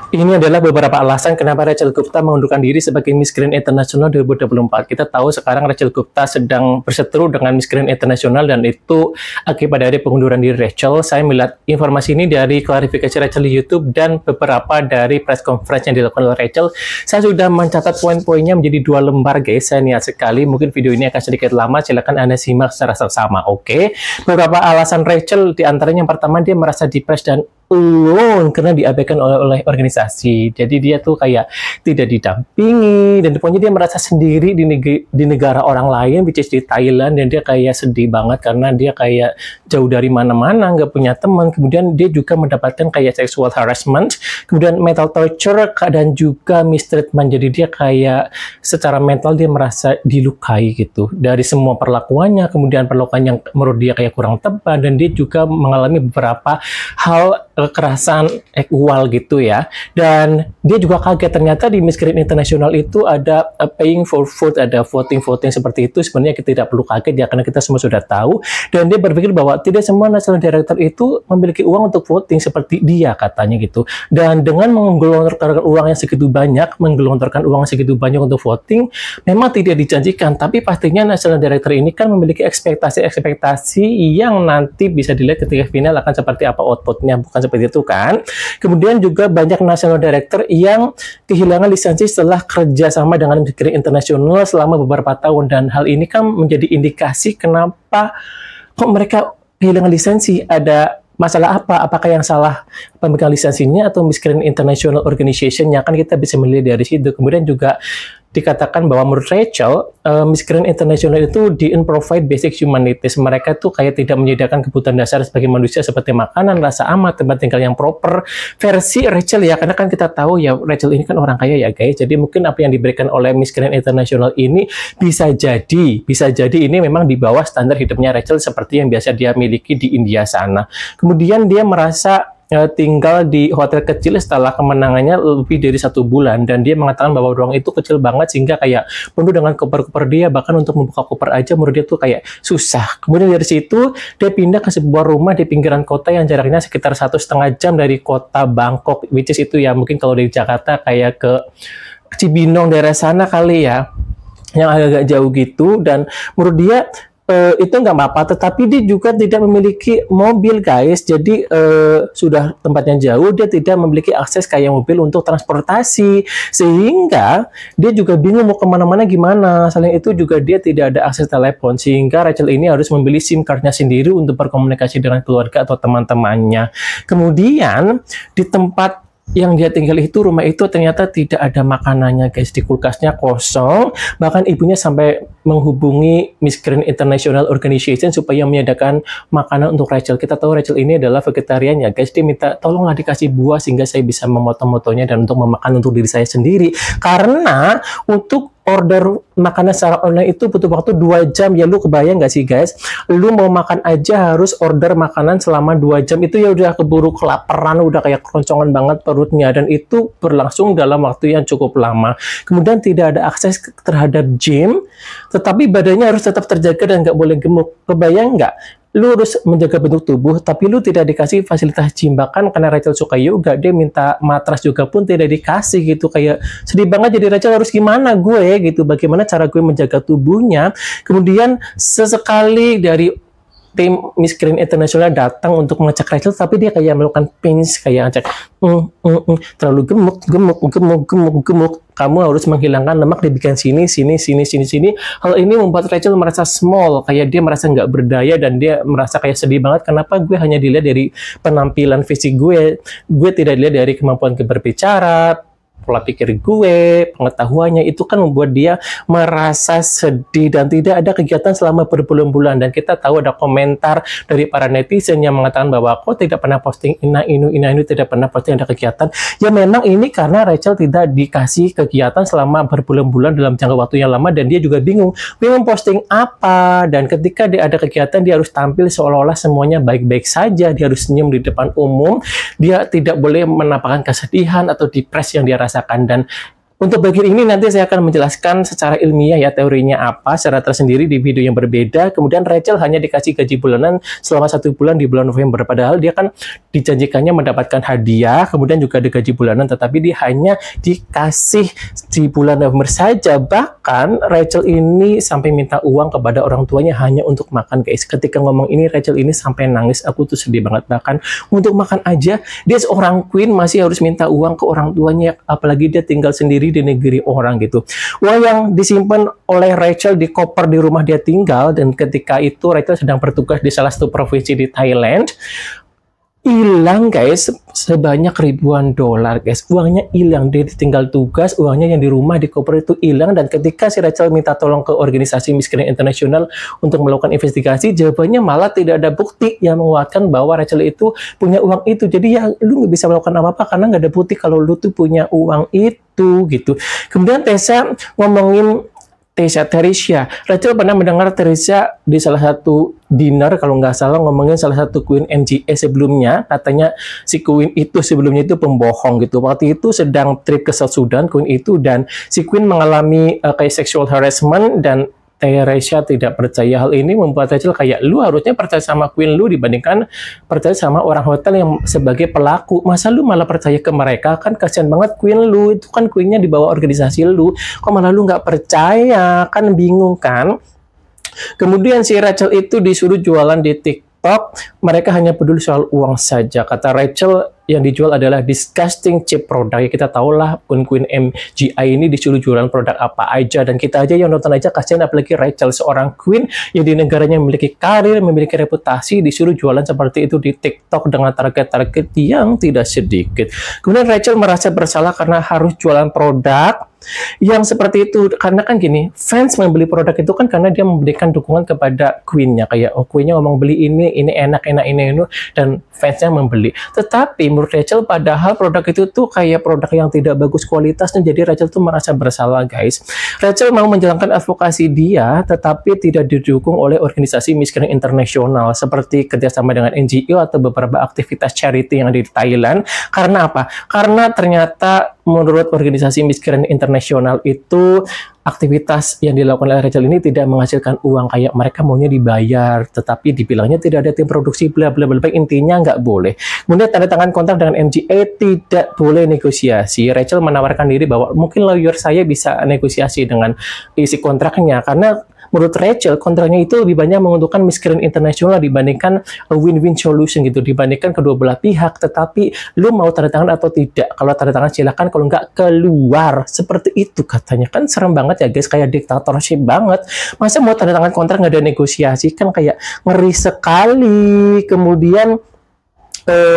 Ini adalah beberapa alasan kenapa Rachel Gupta mengundurkan diri sebagai Miss Grand International 2024. Kita tahu sekarang Rachel Gupta sedang berseteru dengan Miss Grand International dan itu akibat dari pengunduran diri Rachel. Saya melihat informasi ini dari klarifikasi Rachel di YouTube dan beberapa dari press conference yang dilakukan oleh Rachel. Saya sudah mencatat poin-poinnya menjadi 2 lembar, guys. Saya niat sekali. Mungkin video ini akan sedikit lama. Silakan Anda simak secara seksama, oke? Beberapa alasan Rachel, diantaranya yang pertama dia merasa depressed dan alone karena diabaikan oleh organisasi. Jadi dia tuh kayak tidak didampingi dan pokoknya dia merasa sendiri di negara orang lain, which is di Thailand, dan dia kayak sedih banget karena dia kayak jauh dari mana-mana, nggak punya teman. Kemudian dia juga mendapatkan kayak sexual harassment, kemudian mental torture dan juga mistreatment. Jadi dia kayak secara mental dia merasa dilukai gitu dari semua perlakuannya, kemudian perlakuan yang menurut dia kayak kurang tepat, dan dia juga mengalami beberapa hal kekerasan seksual gitu ya. Dan dia juga kaget ternyata di Miss Grand International itu ada paying for vote, ada voting seperti itu. Sebenarnya kita tidak perlu kaget ya karena kita semua sudah tahu. Dan dia berpikir bahwa tidak semua national director itu memiliki uang untuk voting seperti dia katanya gitu. Dan dengan menggelontorkan uang yang segitu banyak, untuk voting, memang tidak dijanjikan, tapi pastinya national director ini kan memiliki ekspektasi yang nanti bisa dilihat ketika final akan seperti apa outputnya, bukan seperti itu kan. Kemudian juga banyak national director yang kehilangan lisensi setelah kerja sama dengan Miss Grand International selama beberapa tahun, dan hal ini kan menjadi indikasi kenapa kok mereka kehilangan lisensi. Ada masalah apa? Apakah yang salah pemegang lisensinya atau Miss Grand International Organization-nya? Kan kita bisa melihat dari situ. Kemudian juga dikatakan bahwa menurut Rachel, Miss Grand International itu didn't provide basic humanities. Mereka tuh kayak tidak menyediakan kebutuhan dasar sebagai manusia seperti makanan, rasa aman, tempat tinggal yang proper. Versi Rachel ya, karena kan kita tahu ya Rachel ini kan orang kaya ya guys. Jadi mungkin apa yang diberikan oleh Miss Grand International ini bisa jadi ini memang di bawah standar hidupnya Rachel seperti yang biasa dia miliki di India sana. Kemudian dia merasa tinggal di hotel kecil setelah kemenangannya lebih dari 1 bulan, dan dia mengatakan bahwa ruang itu kecil banget sehingga kayak penuh dengan koper-koper dia, bahkan untuk membuka koper aja menurut dia tuh kayak susah. Kemudian dari situ dia pindah ke sebuah rumah di pinggiran kota yang jaraknya sekitar 1,5 jam dari kota Bangkok, which is itu ya mungkin kalau dari Jakarta kayak ke Cibinong daerah sana kali ya, yang agak jauh gitu. Dan menurut dia itu nggak apa-apa, tetapi dia juga tidak memiliki mobil guys. Jadi sudah tempatnya jauh, dia tidak memiliki akses kayak mobil untuk transportasi, sehingga dia juga bingung mau kemana-mana gimana. Selain itu juga dia tidak ada akses telepon, sehingga Rachel ini harus membeli SIM cardnya sendiri untuk berkomunikasi dengan keluarga atau teman-temannya. Kemudian di tempat yang dia tinggal itu, rumah itu ternyata tidak ada makanannya guys, di kulkasnya kosong. Bahkan ibunya sampai menghubungi Miss Grand International Organization supaya menyediakan makanan untuk Rachel. Kita tahu Rachel ini adalah vegetarian ya guys. Dia minta tolonglah dikasih buah sehingga saya bisa memotong-motongnya dan untuk memakan untuk diri saya sendiri, karena untuk order makanan secara online itu butuh waktu 2 jam. Ya lu kebayang gak sih guys, lu mau makan aja harus order makanan selama 2 jam. Itu ya udah keburu kelaparan, udah kayak keroncongan banget perutnya, dan itu berlangsung dalam waktu yang cukup lama. Kemudian tidak ada akses terhadap gym, tetapi badannya harus tetap terjaga dan gak boleh gemuk. Kebayang nggak? Lu harus menjaga bentuk tubuh, tapi lu tidak dikasih fasilitas gym. Bahkan karena Rachel suka yoga, dia minta matras juga pun tidak dikasih gitu. Kayak sedih banget. Jadi Rachel harus gimana gue gitu, bagaimana cara gue menjaga tubuhnya. Kemudian sesekali dari tim Miss Grand International datang untuk mengecek Rachel, tapi dia kayak melakukan pinch, kayak ngecek terlalu gemuk, kamu harus menghilangkan lemak di bagian sini. Hal ini membuat Rachel merasa small, kayak dia merasa nggak berdaya, dan dia merasa kayak sedih banget. Kenapa gue hanya dilihat dari penampilan fisik gue tidak dilihat dari kemampuan berbicara, pola pikir gue, pengetahuannya. Itu kan membuat dia merasa sedih dan tidak ada kegiatan selama berbulan-bulan. Dan kita tahu ada komentar dari para netizen yang mengatakan bahwa kok tidak pernah posting Ina Inu tidak pernah posting ada kegiatan. Ya memang ini karena Rachel tidak dikasih kegiatan selama berbulan-bulan dalam jangka waktu yang lama, dan dia juga bingung posting apa. Dan ketika dia ada kegiatan, dia harus tampil seolah-olah semuanya baik-baik saja. Dia harus senyum di depan umum, dia tidak boleh menampakkan kesedihan atau depresi yang dia rasakan. Dan Untuk bagian ini nanti saya akan menjelaskan secara ilmiah ya teorinya apa secara tersendiri di video yang berbeda. Kemudian Rachel hanya dikasih gaji bulanan selama 1 bulan di bulan November. Padahal dia kan dijanjikannya mendapatkan hadiah, kemudian juga ada gaji bulanan, tetapi dia hanya dikasih di bulan November saja. Bahkan Rachel ini sampai minta uang kepada orang tuanya hanya untuk makan, guys. Ketika ngomong ini Rachel ini sampai nangis. Aku tuh sedih banget. Bahkan untuk makan aja dia seorang queen masih harus minta uang ke orang tuanya, apalagi dia tinggal sendiri di negeri orang gitu. Uang yang disimpan oleh Rachel di koper di rumah dia tinggal, dan ketika itu Rachel sedang bertugas di salah satu provinsi di Thailand, hilang guys, sebanyak ribuan dolar guys. Uangnya hilang, dia tinggal tugas, uangnya yang di rumah di koper itu hilang. Dan ketika si Rachel minta tolong ke organisasi Miskin Internasional untuk melakukan investigasi, jawabannya malah tidak ada bukti yang menguatkan bahwa Rachel itu punya uang itu. Jadi ya lu nggak bisa melakukan apa-apa karena nggak ada bukti kalau lu tuh punya uang itu gitu. Kemudian Tessa ngomongin Theresia. Rachel pernah mendengar Theresia di salah satu dinner, kalau nggak salah ngomongin salah satu queen MGA sebelumnya. Katanya si queen itu sebelumnya itu pembohong gitu. Waktu itu sedang trip ke South Sudan, queen itu, dan si queen mengalami kayak sexual harassment, dan Theresia tidak percaya. Hal ini membuat Rachel kayak, lu harusnya percaya sama queen lu dibandingkan percaya sama orang hotel yang sebagai pelaku. Masa lu malah percaya ke mereka? Kan kasihan banget queen lu, itu kan queennya di bawah organisasi lu, kok malah lu nggak percaya? Kan bingung kan? Kemudian si Rachel itu disuruh jualan di TikTok. Mereka hanya peduli soal uang saja. Kata Rachel, yang dijual adalah disgusting cheap product. Ya kita tahu lah, queen MGI ini disuruh jualan produk apa aja, dan kita aja yang nonton aja kasihan, apalagi Rachel seorang queen yang di negaranya memiliki karir, memiliki reputasi, disuruh jualan seperti itu di TikTok dengan target-target yang tidak sedikit. Kemudian Rachel merasa bersalah karena harus jualan produk yang seperti itu, karena kan gini, fans membeli produk itu kan karena dia memberikan dukungan kepada queennya, kayak oh queennya ngomong beli ini enak ini, dan fansnya membeli. Tetapi menurut Rachel padahal produk itu tuh kayak produk yang tidak bagus kualitasnya, jadi Rachel tuh merasa bersalah guys. Rachel mau menjalankan advokasi dia, tetapi tidak didukung oleh organisasi Miskin Internasional seperti kerjasama dengan NGO atau beberapa aktivitas charity yang ada di Thailand. Karena apa? Karena ternyata menurut organisasi Miskin Internasional itu aktivitas yang dilakukan oleh Rachel ini tidak menghasilkan uang, kayak mereka maunya dibayar, tetapi dibilangnya tidak ada tim produksi bla bla bla, intinya nggak boleh. Kemudian tanda tangan kontrak dengan MGA, tidak boleh negosiasi. Rachel menawarkan diri bahwa mungkin lawyer saya bisa negosiasi dengan isi kontraknya, karena menurut Rachel kontraknya itu lebih banyak menguntungkan Miskin Internasional dibandingkan win-win solution gitu, dibandingkan kedua belah pihak. Tetapi lu mau tanda tangan atau tidak? Kalau tanda tangan silakan, kalau nggak keluar. Seperti itu katanya. Kan serem banget ya guys, kayak diktatorship banget. Masa mau tanda tangan kontrak nggak ada negosiasi? Kan kayak ngeri sekali. Kemudian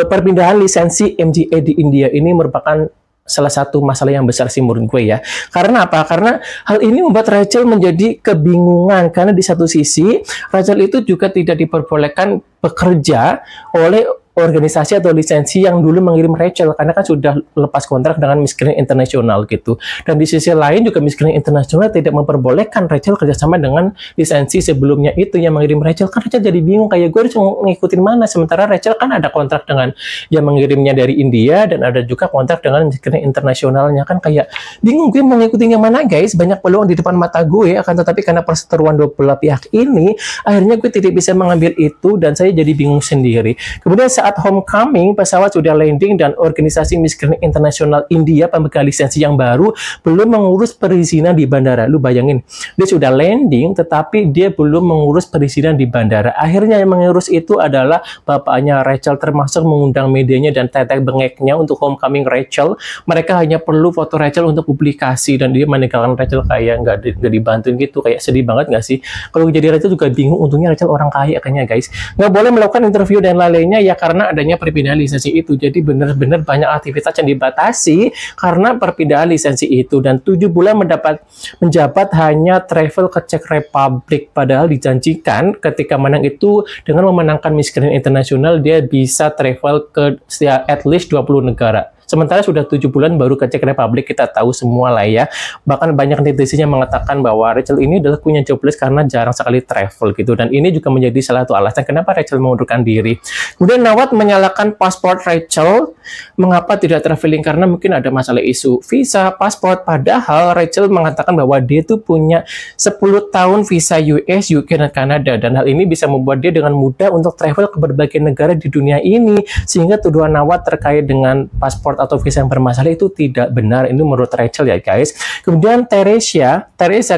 perpindahan lisensi MGA di India ini merupakan salah satu masalah yang besar sih menurut gue ya. Karena apa? Karena hal ini membuat Rachel menjadi kebingungan, karena di satu sisi Rachel itu juga tidak diperbolehkan bekerja oleh organisasi atau lisensi yang dulu mengirim Rachel, karena kan sudah lepas kontrak dengan Miskin Internasional gitu. Dan di sisi lain juga Miskin Internasional tidak memperbolehkan Rachel kerjasama dengan lisensi sebelumnya itu yang mengirim Rachel. Kan Rachel jadi bingung, kayak gue harus ngikutin mana, sementara Rachel kan ada kontrak dengan yang mengirimnya dari India, dan ada juga kontrak dengan Miskin Internasionalnya. Kan kayak bingung gue mau ngikutin yang mana guys. Banyak peluang di depan mata gue, akan tetapi karena perseteruan dua belah pihak ini, akhirnya gue tidak bisa mengambil itu, dan saya jadi bingung sendiri. Kemudian saat homecoming, pesawat sudah landing, dan organisasi Miskin Internasional India pemegang lisensi yang baru belum mengurus perizinan di bandara. Lu bayangin, dia sudah landing tetapi dia belum mengurus perizinan di bandara. Akhirnya yang mengurus itu adalah bapaknya Rachel, termasuk mengundang medianya dan tetek bengeknya untuk homecoming Rachel. Mereka hanya perlu foto Rachel untuk publikasi, dan dia meninggalkan Rachel kayak nggak dibantuin gitu, kayak sedih banget nggak sih? Kalau jadi Rachel juga bingung, untungnya Rachel orang kaya kayaknya guys. Nggak boleh melakukan interview dan lainnya ya karena adanya perpindahan lisensi itu. Jadi benar-benar banyak aktivitas yang dibatasi karena perpindahan lisensi itu. Dan 7 bulan menjabat hanya travel ke Czech Republic, padahal dijanjikan ketika menang itu dengan memenangkan Miskin Internasional dia bisa travel ke at least 20 negara. Sementara sudah 7 bulan baru ke Czech Republic, kita tahu semua lah ya. Bahkan banyak netizen yang mengatakan bahwa Rachel ini adalah queen yang jobless karena jarang sekali travel gitu. Dan ini juga menjadi salah satu alasan kenapa Rachel mengundurkan diri. Kemudian Nawat menyalahkan paspor Rachel, mengapa tidak traveling, karena mungkin ada masalah isu visa, paspor. Padahal Rachel mengatakan bahwa dia tuh punya 10 tahun visa US, UK, dan Kanada. Dan hal ini bisa membuat dia dengan mudah untuk travel ke berbagai negara di dunia ini. Sehingga tuduhan Nawat terkait dengan paspor atau visa yang bermasalah itu tidak benar. Ini menurut Rachel ya guys. Kemudian Teresa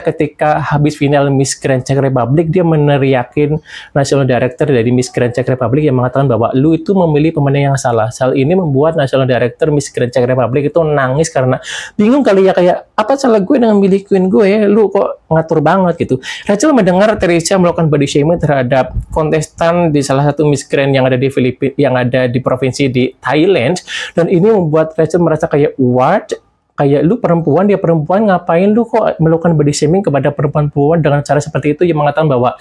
ketika habis final Miss Grand Czech Republic, dia meneriakin National Director dari Miss Grand Czech Republic yang mengatakan bahwa lu itu memilih pemenang yang salah. Hal ini membuat National Director Miss Grand Czech Republic itu nangis karena bingung kali ya, kayak apa salah gue dengan milih queen gue, lu kok ngatur banget gitu. Rachel mendengar Teresa melakukan body shaming terhadap kontestan di salah satu Miss Grand yang ada di Filipina, yang ada di provinsi di Thailand, dan ini membuat Rachel merasa kayak what? Kayak lu perempuan, dia perempuan, ngapain lu kok melakukan body shaming kepada perempuan dengan cara seperti itu, yang mengatakan bahwa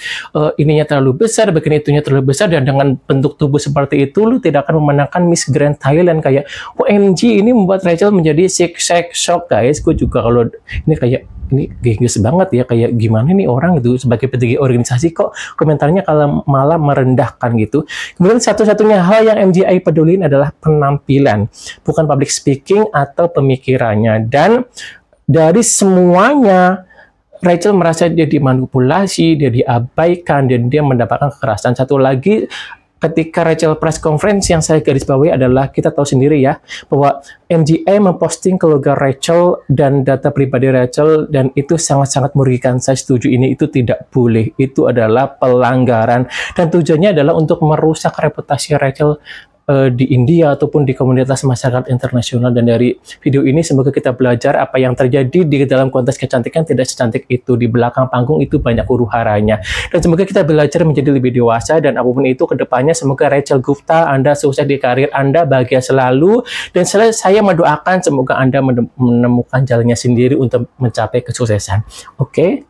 ininya terlalu besar, bagian itunya terlalu besar, dan dengan bentuk tubuh seperti itu lu tidak akan memenangkan Miss Grand Thailand. Kayak OMG, ini membuat Rachel menjadi shock guys. Gue juga kalau ini kayak ini gengges banget ya, kayak gimana nih orang gitu sebagai petinggi organisasi kok komentarnya kalau malah merendahkan gitu. Kemudian satu-satunya hal yang MGI pedulin adalah penampilan, bukan public speaking atau pemikirannya. Dan dari semuanya Rachel merasa dia dimanipulasi, dia diabaikan, dan dia mendapatkan kekerasan. Satu lagi, ketika Rachel press conference, yang saya garis bawahi adalah kita tahu sendiri ya bahwa MGI memposting keluarga Rachel dan data pribadi Rachel, dan itu sangat-sangat merugikan. Saya setuju, ini itu tidak boleh, itu adalah pelanggaran, dan tujuannya adalah untuk merusak reputasi Rachel di India ataupun di komunitas masyarakat internasional. Dan dari video ini semoga kita belajar apa yang terjadi di dalam kontes kecantikan tidak secantik itu. Di belakang panggung itu banyak huru-haranya, dan semoga kita belajar menjadi lebih dewasa. Dan apapun itu kedepannya, semoga Rachel Gupta, Anda sukses di karir Anda, bahagia selalu, dan saya mendoakan semoga Anda menemukan jalannya sendiri untuk mencapai kesuksesan. Oke?